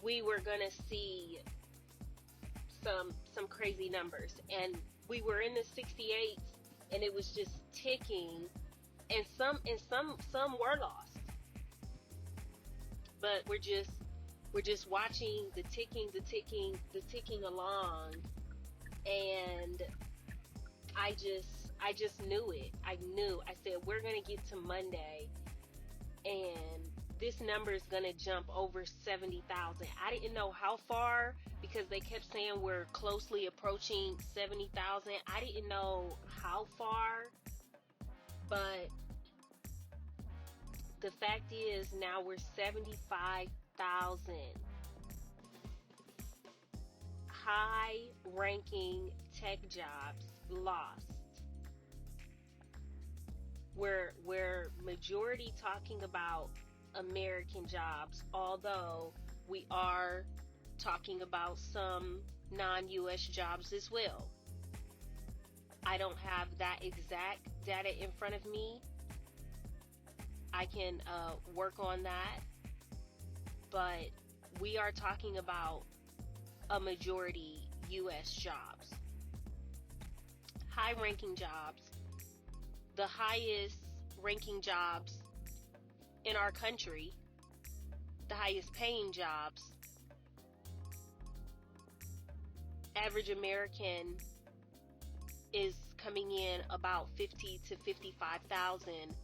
we were gonna see some crazy numbers, and we were in the 68s, and it was just ticking, and some were lost, but we're just watching the ticking along, and I just knew it. I said, we're gonna get to Monday, and this number is gonna jump over 70,000. I didn't know how far, because they kept saying we're closely approaching 70,000. I didn't know how far, but the fact is now we're 75,000 high-ranking tech jobs lost. We're majority talking about American jobs, although we are talking about some non-US jobs as well. I don't have that exact data in front of me. I can work on that, but we are talking about a majority US jobs, high-ranking jobs, the highest ranking jobs in our country, the highest paying jobs. Average American is coming in about 50 to 55,000.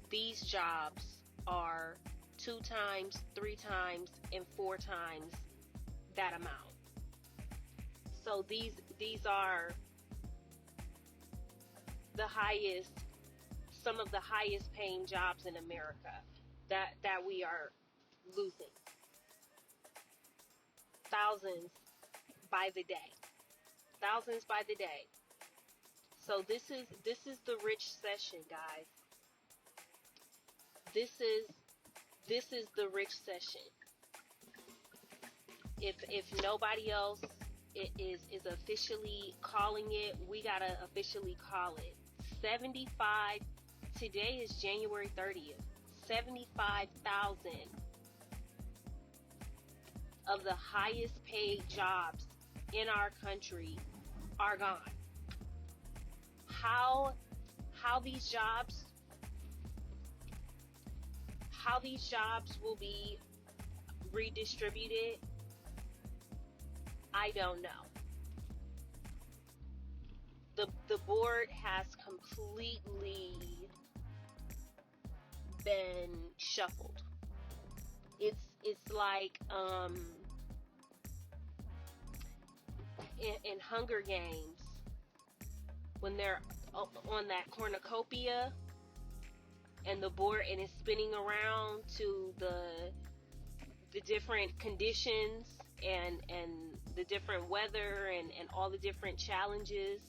These jobs are 2 times, 3 times, and 4 times that amount. So these are the highest, some of the highest paying jobs in America that we are losing. Thousands by the day. Thousands by the day. So this is the rich session, guys. This is the rich session. If nobody else is officially calling it, we gotta officially call it. 75. Today is January 30th. 75,000 of the highest paid jobs in our country are gone. How these jobs will be redistributed, I don't know. The board has completely been shuffled. It's like in Hunger Games, when they're on that cornucopia and the board and it's spinning around to the different conditions and the different weather and all the different challenges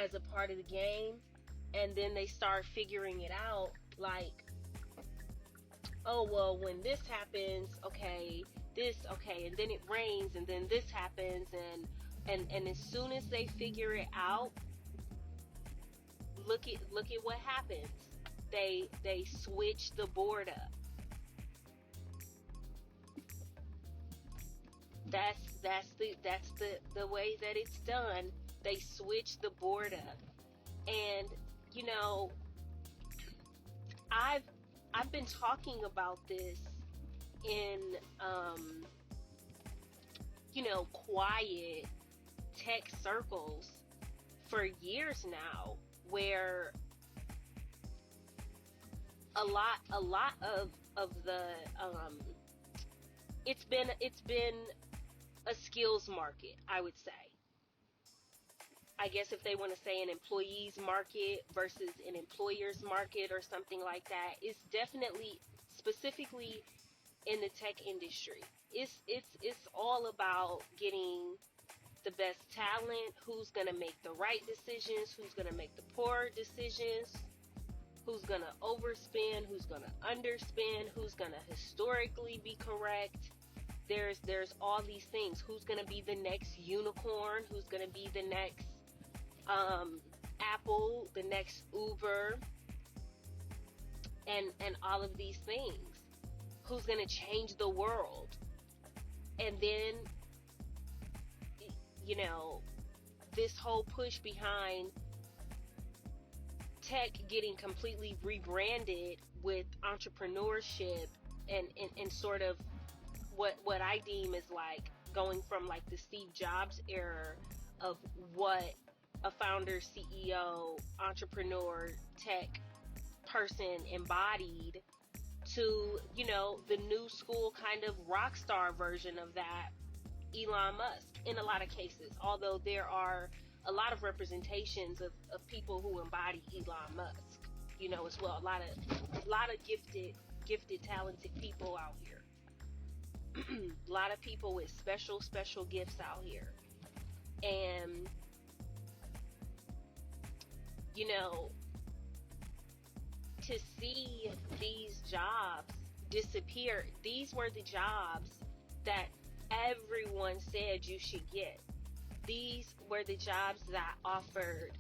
as a part of the game, and then they start figuring it out, like, oh well, when this happens, okay, and then it rains, and then this happens, and as soon as they figure it out, look at what happens. They switch the board up. That's the way that it's done. They switch the board up. And you know, I've been talking about this in quiet tech circles for years now, where a lot of the it's been a skills market, I would say. I guess if they want to say an employee's market versus an employer's market or something like that, it's definitely specifically in the tech industry. It's all about getting the best talent, who's going to make the right decisions, who's going to make the poor decisions, who's going to overspend, who's going to underspend, who's going to historically be correct. There's all these things. Who's going to be the next unicorn? Who's going to be the next Apple, the next Uber, and all of these things? Who's going to change the world? And then, you know, this whole push behind tech getting completely rebranded with entrepreneurship and sort of what I deem is like going from like the Steve Jobs era of what a founder, CEO, entrepreneur, tech person embodied to, you know, the new school kind of rock star version of that, Elon Musk, in a lot of cases. Although there are a lot of representations of people who embody Elon Musk, you know, as well. A lot of gifted, talented people out here. A lot of people with special gifts out here. And, you know, to see these jobs disappear, these were the jobs that everyone said you should get. These were the jobs that offered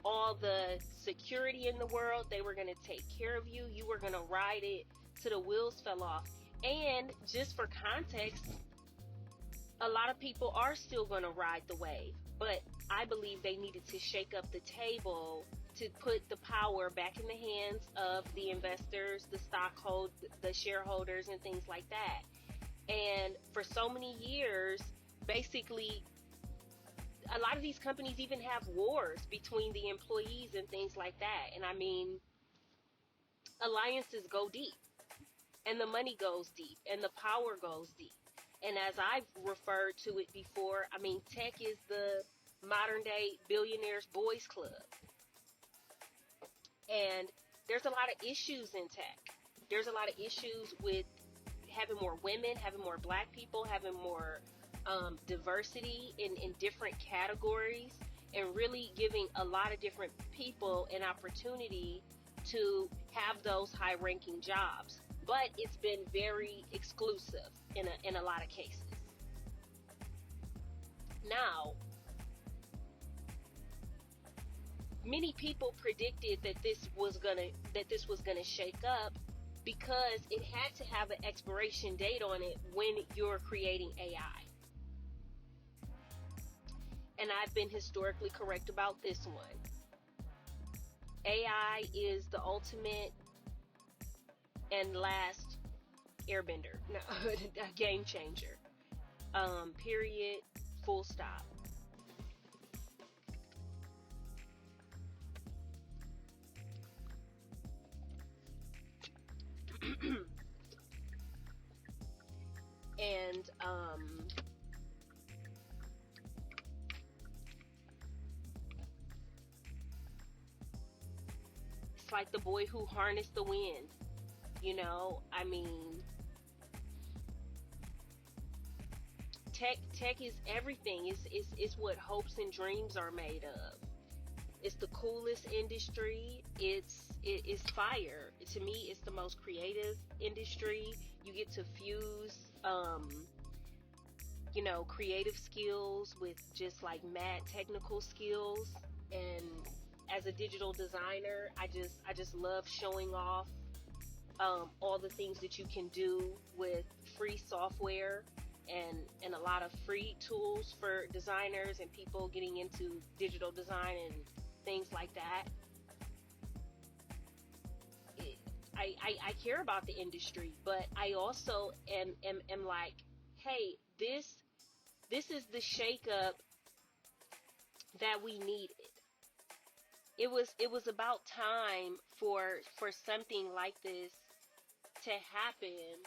all the security in the world. They were going to take care of you. You were going to ride it till the wheels fell off. And just for context, a lot of people are still going to ride the wave, but I believe they needed to shake up the table to put the power back in the hands of the investors, the shareholders, and things like that. And for so many years, basically, a lot of these companies even have wars between the employees and things like that. And I mean, alliances go deep, and the money goes deep, and the power goes deep. And as I've referred to it before, I mean, tech is the modern day billionaires boys club. And there's a lot of issues in tech. There's a lot of issues with having more women, having more black people, having more diversity in different categories, and really giving a lot of different people an opportunity to have those high-ranking jobs. But it's been very exclusive in a lot of cases. Now, many people predicted that this was gonna shake up because it had to have an expiration date on it when you're creating AI. And I've been historically correct about this one. AI is the ultimate and last airbender, no, a game changer. Period. Full stop. And it's like the boy who harnessed the wind. You know, I mean, tech is everything. It's what hopes and dreams are made of. It's the coolest industry. It's fire. To me, it's the most creative industry. You get to fuse, you know, creative skills with just like mad technical skills. And as a digital designer, I just love showing off all the things that you can do with free software and a lot of free tools for designers and people getting into digital design and things like that. I care about the industry, but I also am like, hey, this is the shakeup that we needed. It was about time for something like this to happen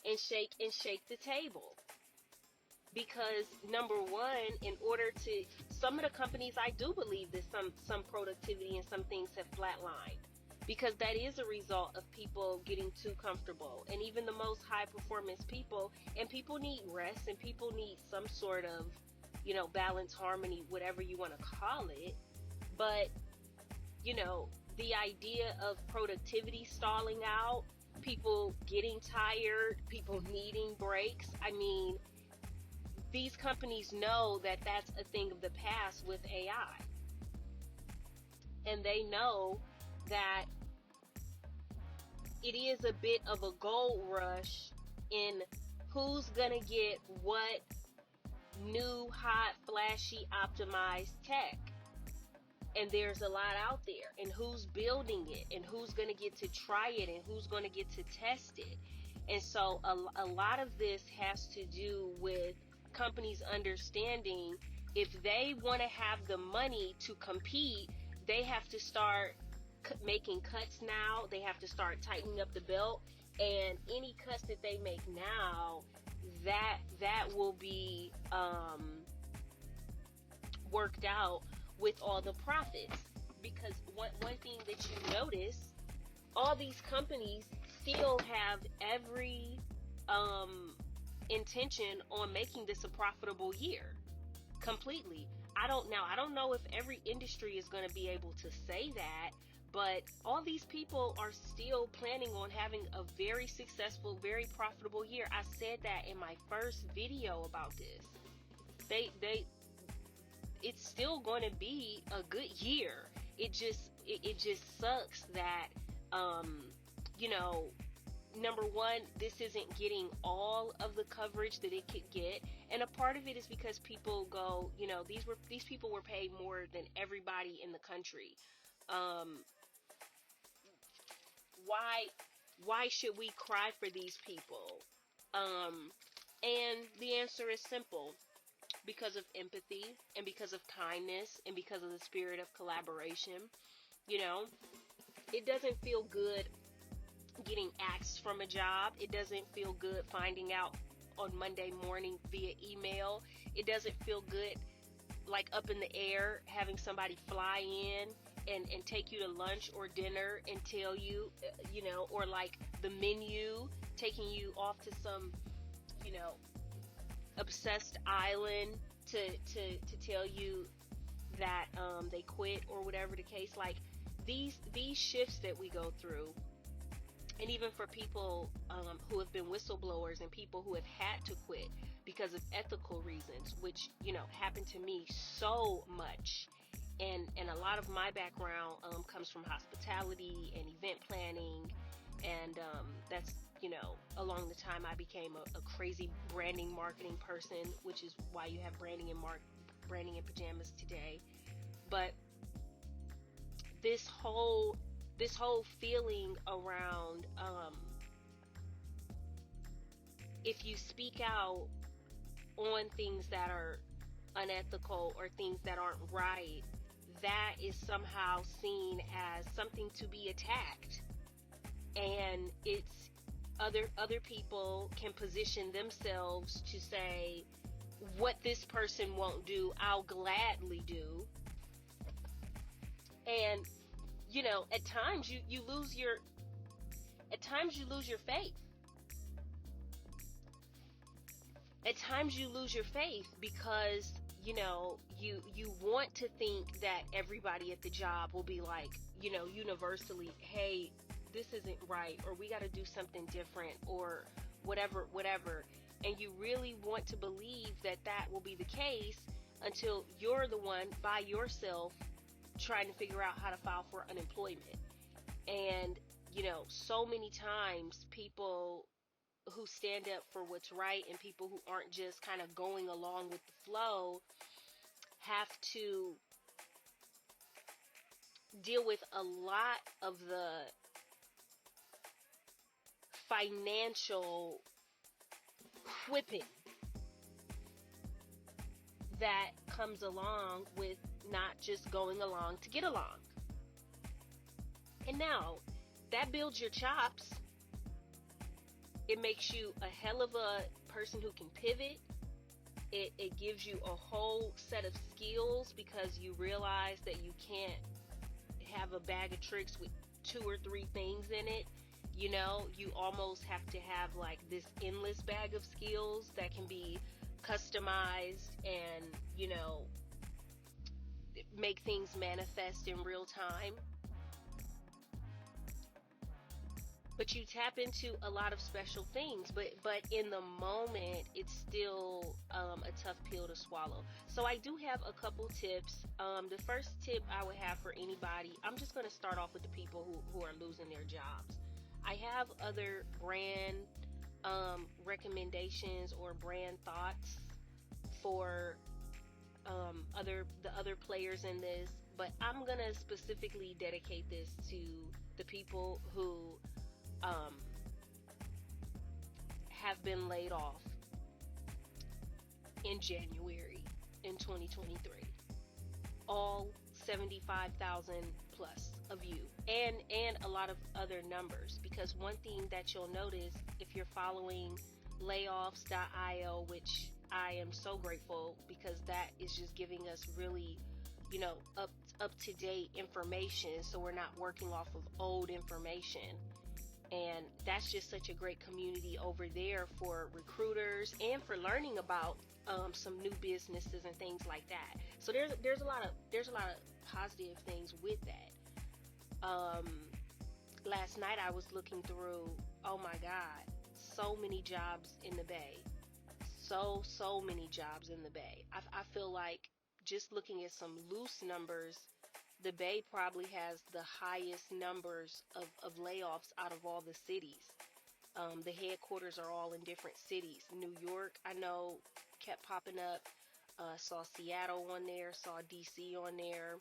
and shake the table. Because number one, in order to, some of the companies, I do believe that some productivity and some things have flatlined, because that is a result of people getting too comfortable. And even the most high performance people, and people need rest, and people need some sort of, you know, balance, harmony, whatever you want to call it. But, you know, the idea of productivity stalling out, people getting tired, people needing breaks, I mean, these companies know that that's a thing of the past with AI. And they know that it is a bit of a gold rush in Who's gonna get what new, hot, flashy, optimized tech? And there's a lot out there. And who's building it? And who's gonna get to try it? And who's gonna get to test it? And so a lot of this has to do with companies understanding if they want to have the money to compete, they have to start making cuts now. They have to start tightening up the belt, and any cuts that they make now, that will be worked out with all the profits. Because one thing that you notice, all these companies still have every intention on making this a profitable year completely. I don't know if every industry is going to be able to say that, but all these people are still planning on having a very successful, very profitable year. I said that in my first video about this. It's still going to be a good year. It just sucks that you know, number one, this isn't getting all of the coverage that it could get, and a part of it is because people go, you know, these people were paid more than everybody in the country. Why should we cry for these people? And the answer is simple: because of empathy, and because of kindness, and because of the spirit of collaboration. You know, it doesn't feel good getting axed from a job. It doesn't feel good finding out on Monday morning via email. It doesn't feel good, like, up in the air, having somebody fly in and take you to lunch or dinner and tell you, you know, or like the menu taking you off to some, you know, obsessed island to tell you that they quit, or whatever the case. Like, these shifts that we go through, and even for people who have been whistleblowers and people who have had to quit because of ethical reasons, which, you know, happened to me so much. And a lot of my background comes from hospitality and event planning, and that's, you know, along the time I became a crazy branding marketing person, which is why you have branding in pajamas today. But this whole feeling around if you speak out on things that are unethical or things that aren't right, that is somehow seen as something to be attacked. And it's other people can position themselves to say, what this person won't do, I'll gladly do. And, you know, at times you lose your faith. At times you lose your faith because, you know, you want to think that everybody at the job will be like, you know, universally, hey, this isn't right, or we got to do something different, or whatever. And you really want to believe that will be the case until you're the one by yourself trying to figure out how to file for unemployment. And, you know, so many times people who stand up for what's right and people who aren't just kind of going along with the flow have to deal with a lot of the financial whipping that comes along with not just going along to get along. And now, that builds your chops. It makes you a hell of a person who can pivot. It gives you a whole set of skills because you realize that you can't have a bag of tricks with 2 or 3 things in it. You know, you almost have to have like this endless bag of skills that can be customized and, you know, make things manifest in real time. But you tap into a lot of special things, but in the moment, it's still a tough pill to swallow. So I do have a couple tips. The first tip I would have for anybody, I'm just going to start off with the people who are losing their jobs. I have other brand recommendations or brand thoughts for the other players in this, but I'm gonna specifically dedicate this to the people who um, have been laid off in January in 2023. All 75,000 plus of you, and a lot of other numbers, because one thing that you'll notice if you're following layoffs.io, which I am so grateful, because that is just giving us really, up to date information, so we're not working off of old information. And that's just such a great community over there for recruiters and for learning about some new businesses and things like that. So there's a lot of positive things with that. Last night I was looking through. Oh my God, so many jobs in the Bay. So many jobs in the Bay. I feel like, just looking at some loose numbers, the Bay probably has the highest numbers of layoffs out of all the cities. The headquarters are all in different cities. New York, I know, kept popping up. Saw Seattle on there, saw DC on there.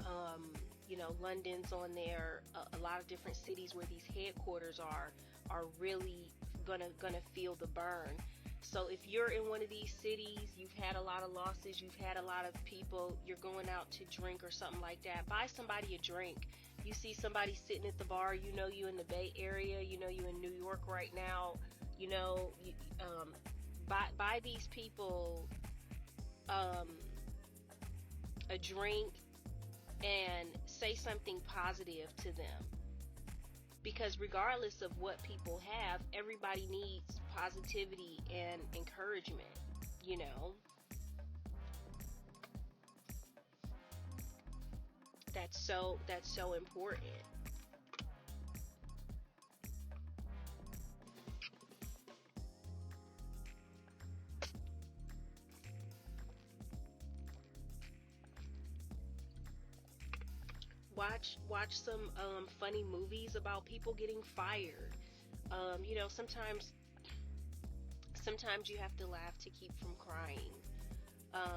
Um, London's on there. A lot of different cities where these headquarters are really gonna feel the burn. So if you're in one of these cities, you've had a lot of losses, you've had a lot of people, you're going out to drink or something like that, buy somebody a drink. You see somebody sitting at the bar, you in the Bay Area, you in New York right now, buy these people a drink and say something positive to them. Because regardless of what people have, everybody needs positivity and encouragement, you know. That's so important. Watch some funny movies about people getting fired. Sometimes you have to laugh to keep from crying.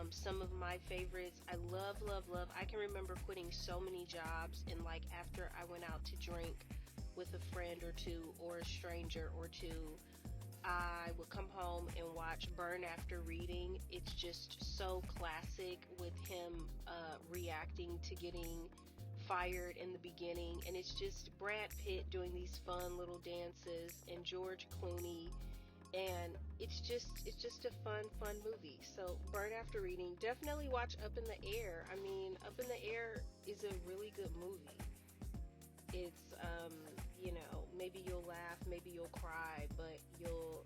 Some of my favorites, I love, love, love. I can remember quitting so many jobs, and like after I went out to drink with a friend or two or a stranger or two, I would come home and watch Burn After Reading. It's just so classic, with him reacting to getting fired in the beginning, and it's just Brad Pitt doing these fun little dances and George Clooney, and it's just a fun movie. So Burn After Reading, definitely watch Up in the Air. I mean, Up in the Air is a really good movie. It's maybe you'll laugh, maybe you'll cry, but you'll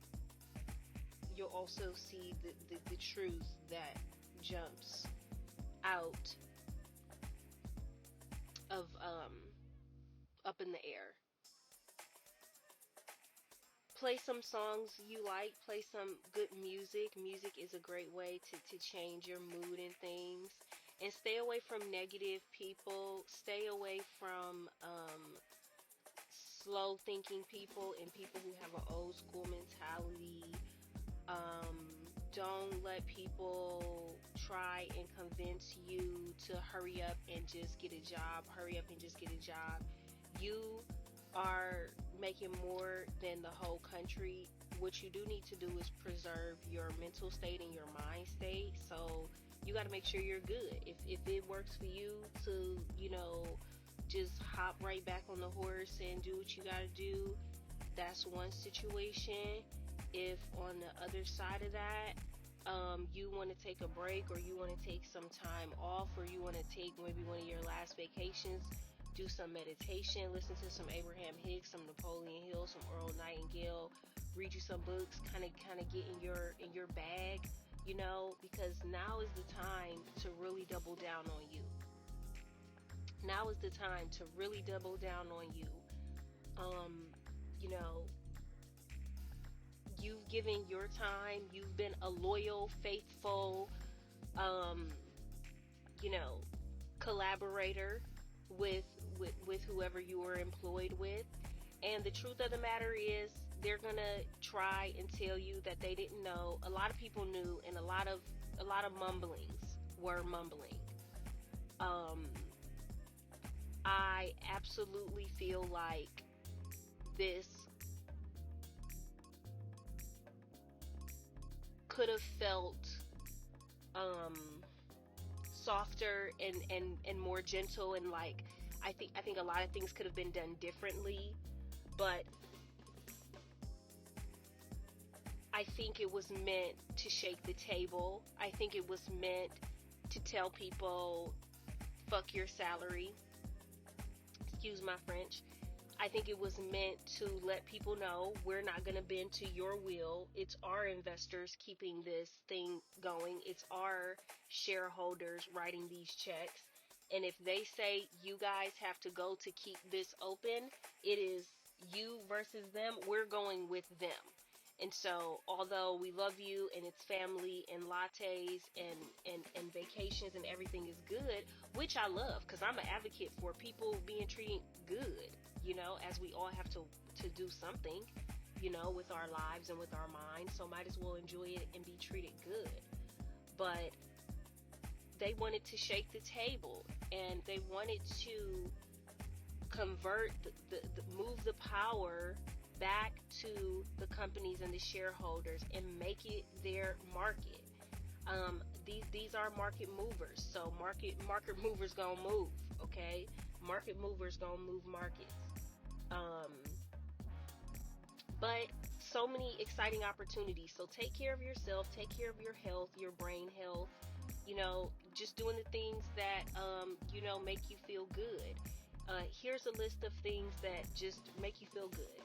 also see the truth that jumps out of Up in the Air. Play some songs you like, play some good music. Music is a great way to change your mood and things. And stay away from negative people. Stay away from slow thinking people and people who have an old school mentality. Um, don't let people try and convince you to hurry up and just get a job. Hurry up and just get a job. You are making more than the whole country. What you do need to do is preserve your mental state and your mind state. So you got to make sure you're good. If it works for you to, just hop right back on the horse and do what you got to do, that's one situation. If on the other side of that, you want to take a break, or you want to take some time off, or you want to take maybe one of your last vacations, do some meditation, listen to some Abraham Hicks, some Napoleon Hill, some Earl Nightingale, read you some books, kind of get in your bag, because now is the time to really double down on you. Now is the time to really double down on you. Um, you know, you've given your time, you've been a loyal, faithful, um, you know, collaborator with whoever you were employed with. And the truth of the matter is, they're gonna try and tell you that they didn't know. A lot of people knew, and a lot of mumblings were mumbling. Um, I absolutely feel like this could have felt um softer and more gentle, and like I think a lot of things could have been done differently, but I think it was meant to shake the table. I think it was meant to tell people fuck your salary. Excuse my French. I think it was meant to let people know we're not going to bend to your will. It's our investors keeping this thing going. It's our shareholders writing these checks. And if they say you guys have to go to keep this open, it is you versus them. We're going with them. And so, although we love you and it's family and lattes and vacations and everything is good, which I love because I'm an advocate for people being treated good, as we all have to do something, with our lives and with our minds. So might as well enjoy it and be treated good. But they wanted to shake the table, and they wanted to convert move the power back to the companies and the shareholders and make it their market. These are market movers, so market movers gonna move, okay? Market movers gonna move markets. Um, but so many exciting opportunities. So take care of yourself, take care of your health, your brain health. Just doing the things that make you feel good. Here's a list of things that just make you feel good.